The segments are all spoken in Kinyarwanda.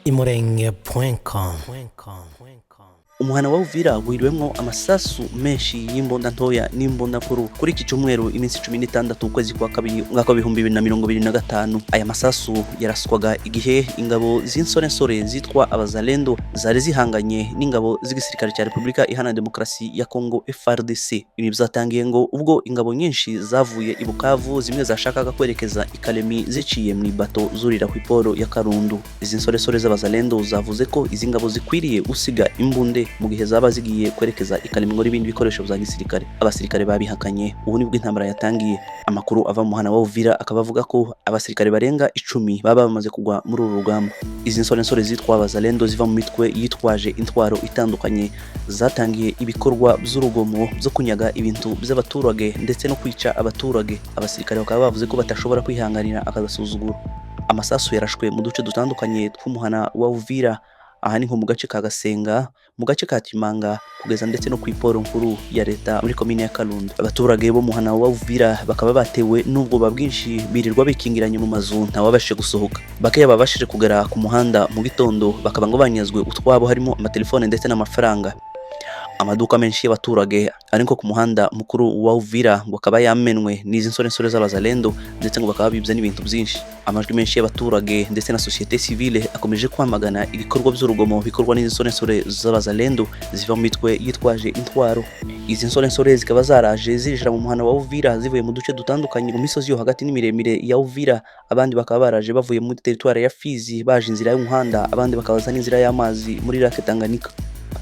imurenge.com. Umuhana wa Uvira wiriwemwo amasasu menshi y'imbunda ntoya n'imbunda nkuru kuri iki cyumweru iminsi 16 ukwezi kwa kabiri umwaka wa 2025. Aya masasu yaraswaga igihe ingabo z'insorensore zitwa abazalendo zari zihanganye n'ingabo z'igisirikare cya Repubulika Iharanira Demokarasi ya Kongo FARDC. Ibi byatangiye ngo ubwo ingabo nyinshi zavuye i Bukavu, zimwe zashakaga kwerekeza i Kalemi ziciye mu bato zurira ku iporo ya Karundu. Izi nsoresore z'abazalendo zavuze ko izi ngabo zikwiriye usiga imbunde mu gihe zaba zigiye kwerekeza i Kalemi ngo n'ibindi bikoresho bya gisirikare. Abasirikare babihakanye. Ubu nibwo intambara yatangiye. Amakuru ava mu Muhana wa Uvira akaba avuga ko abasirikare barenga 10 baba bamaze kugwa muri uru rugamba. Izi nsorensore zitwa abazalendo ziva mu mitwe yitwaje intwaro itandukanye zatangiye ibikorwa by'urugomo byo kunyaga ibintu by'abaturage ndetse no kwica abaturage. Abasirikare bakaba bavuze ko batashobora kwihanganira akazasuzuguro. Amasasu yarashwe mu duce dutandukanye tw'umuhana wa Uvira, aha ni nko mu gace ka Gasenga, mu gace ka Timanga, kugeza ndetse no ku iporo nkuru ya leta muri komine ya Karundu. Abaturage bo muhana wa Uvira bakaba batewe n'ubwoba bwinshi, birirwa bikingiranye mu mazu ntawabashije gusohoka. Bakeya babashije kugera ku muhanda mu gitondo bakaba ngo banyazwe utwabo, harimo amatelefone ndetse n'amafaranga. Amaduka menshi y'abaturage ariko ku muhanda mukuru wa Uvira ngo akaba yamenwe n'izi nsorensore z'abazalendo ndetse ngo bakaba bibye n'ibintu byinshi. Amajwi menshi y'abaturage ndetse na societe civile akomeje kwamagana ibikorwa by'urugomo bikorwa n'izi nsorensore z'abazalendo ziva mu mitwe yitwaje intwaro. Izi nsorensore zikaba zaraje zinjira mu muhana wa Uvira zivuye mu duce dutandukanye mu misozi yo hagati n'imiremire ya Uvira. Abandi bakaba baraje bavuye muri territoire ya Fizi baje inzira y'umuhanda, abandi bakabaza n'inzira y'amazi muri Lake Tanganyika.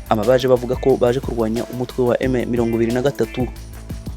Ababaje bavuga ko baje kurwanya umutwe wa M23.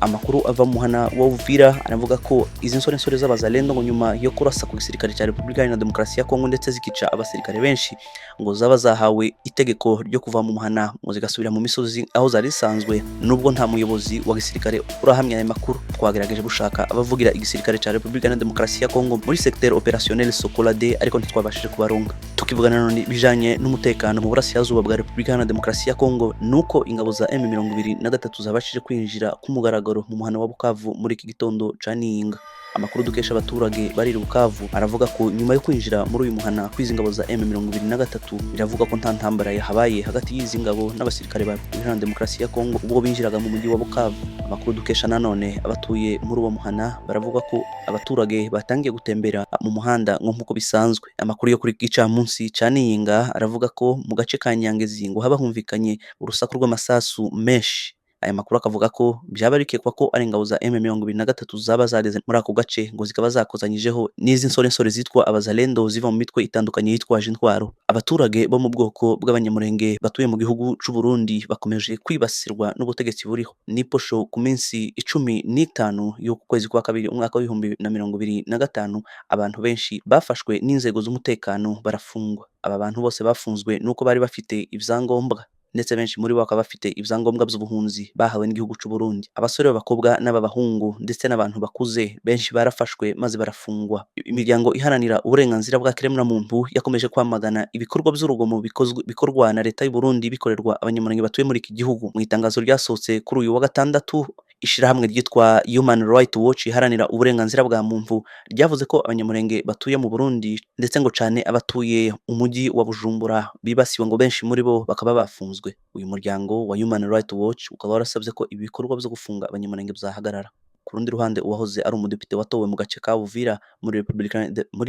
Amakuru ava mu Muhana wa Uvira aravuga ko izi nsorensore z'abazalendo ngo nyuma yo kurasa ku gisirikare cya Repubulika Iharanira Demokarasi ya Kongo ndetse zikica abasirikare benshi, ngo zaba zahawe itegeko ryo kuva mu muhana ngo zigasubira mu misozi aho zari zisanzwe, nubwo nta muyobozi wa gisirikare urahamya aya makuru. Twagerageje gushaka abavugira igisirikare cya Repubulika Iharanira Demokarasi ya Kongo muri secteur opérationnel Sokolade ariko ntitwabashije kubaronga. Tukivugana none bijanye n'umutekano mu burasirazuba bwa Repubulika Iharanira Demokarasi ya Kongo, nuko ingabo za M23 zabashije kwinjira ku mugaragaro mu muhana wa Bukavu muri iki gitondo ca Niyinga. Amakuru dukesha abaturage bari i Bukavu aravuga ko nyuma yo kwinjira muri uyu muhana kw'izi ngabo za M23, biravuga ko nta ntambara yahabaye hagati y'izi ngabo n'abasirikare ba Iharanira Demokarasi ya Kongo ubwo binjiraga mu mujyi wa Bukavu. Amakuru dukesha nanone abatuye muri uwo muhana baravuga ko abaturage batangiye gutembera mu muhanda nk'uko bisanzwe. Amakuru yo kuri gicamunsi ca Niyinga aravuga ko mu gace ka Nyangezi ngo haba humvikanye urusaku rw'amasasu menshi. Aya makuru akavuga ko byaba bikekwa ko ari ingabo za M23 zaba zageze muri ako gace ngo zikaba zakozanyijeho n'izi nsorensore zitwa abazalendo ziva mu mitwe itandukanye yitwaje intwaro. Abaturage bo mu bwoko bw'abanyamurenge batuye mu gihugu c'u Burundi bakomeje kwibasirwa n'ubutegetsi buriho. Niposho ku minsi 15 y'uku kwezi kwa kabiri umwaka wa 2025, abantu benshi bafashwe n'inzego z'umutekano barafungwa. Aba bantu bose bafunzwe nuko bari bafite ibyangombwa, ndetse benshi muri bo bakaba bafite ibyangombwa by'ubuhunzi bahawe n'igihugu c'u Burundi. Abasore b'abakobwa n'abahungu ndetse n'abantu bakuze benshi barafashwe maze barafungwa. Imiryango iharanira uburenganzira bwa kiremwamuntu yakomeje kwamagana ibikorwa by'urugomo bikorwa na leta y'u Burundi bikorerwa abanyamurenge batuye muri iki gihugu. Mu itangazo ryasohotse kuri uyu wa gatandatu, ishirahamwe ryitwa Human Rights Watch iharanira uburenganzira bwa muntu ryavuze ko abanyamurenge batuye mu Burundi ndetse ngo cane abatuye umujyi wa Bujumbura bibasiwe, ngo benshi muri bo bakaba bafunzwe. Uyu muryango wa Human Rights Watch ukaba warasabye ko ibikorwa byo gufunga abanyamurenge byahagarara. Ku rundi ruhande, uwahoze ari umudepite watowe mu gace ka Uvira muri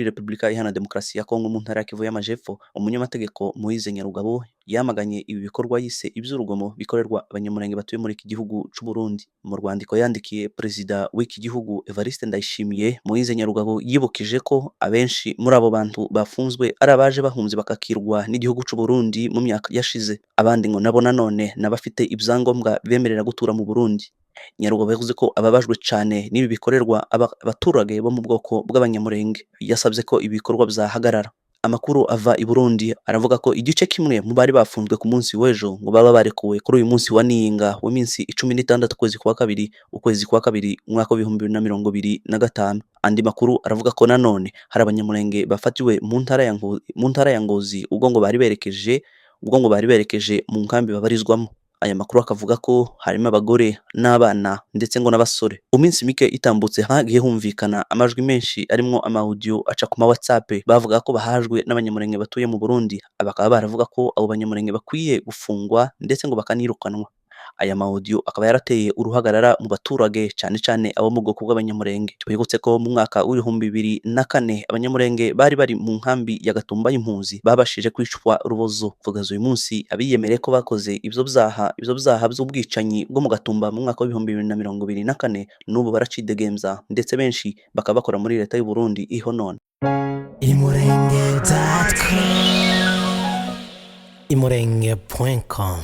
Repubulika Iharanira Demokarasi ya Kongo mu ntara ya Kivu y'Amajepfo, umunyamategeko Moise Nyarugabo yamaganye ibi bikorwa yise iby'urugomo bikorerwa abanyamurenge batuye muri iki gihugu c'u Burundi. Mu rwandiko yandikiye perezida w'iki gihugu Evariste Ndayishimiye, Moise Nyarugabo yibukije ko abenshi muri abo bantu bafunzwe ari abaje bahunze bakakirwa n'igihugu c'u Burundi mu myaka yashize. Abandi ngo nabo nanone n'abafite ibyangombwa bemerera gutura mu Burundi. Nyarugabo yavuze ko ababajwe cyane n'ibi bikorerwa abaturage bo mu bwoko bw'abanyamurenge. Yasabye ko ibikorwa byahagarara. Amakuru ava i Burundi aravuga ko igice kimwe mu bari bafunzwe ku munsi w'ejo ngo baba barekuwe kuri uyu munsi wa Niyinga w'iminsi 16 ukwezi kwa kabiri umwaka wa 2025. Andi makuru aravuga ko nanone hari abanyamurenge bafatiwe mu ntara ya Ngozi ubwo ngo bari berekeje mu nkambi babarizwamo. aya makuru akavuga ko harimo abagore n'abana ndetse ngo n'abasore. Mu minsi mike itambutse hagiye humvikana amajwi menshi arimwo amaudio aca ku ma WhatsApp bavuga ko bahajwe n'abanyamurenge batuye mu Burundi, bakaba baravuga ko abo banyamurenge bakwiye gufungwa ndetse ngo bakanirukanwa. Aya maudio akaba yarateye uruhagarara mu baturage cyane cyane abo mu bwoko bw'abanyamurenge. Twibutse ko mu mwaka w'ibihumbi 2004 abanyamurenge bari mu nkambi ya Gatumba y'impunzi babashije kwicwa urubozo. Kugeza uyu munsi abiyemereye ko bakoze ivyo byaha by'ubwicanyi bwo mu Gatumba mu mwaka w'ibihumbi 2024 n'ubu baracidegemza ndetse benshi bakaba bakora muri leta y'u Burundi iho none. imurenge.com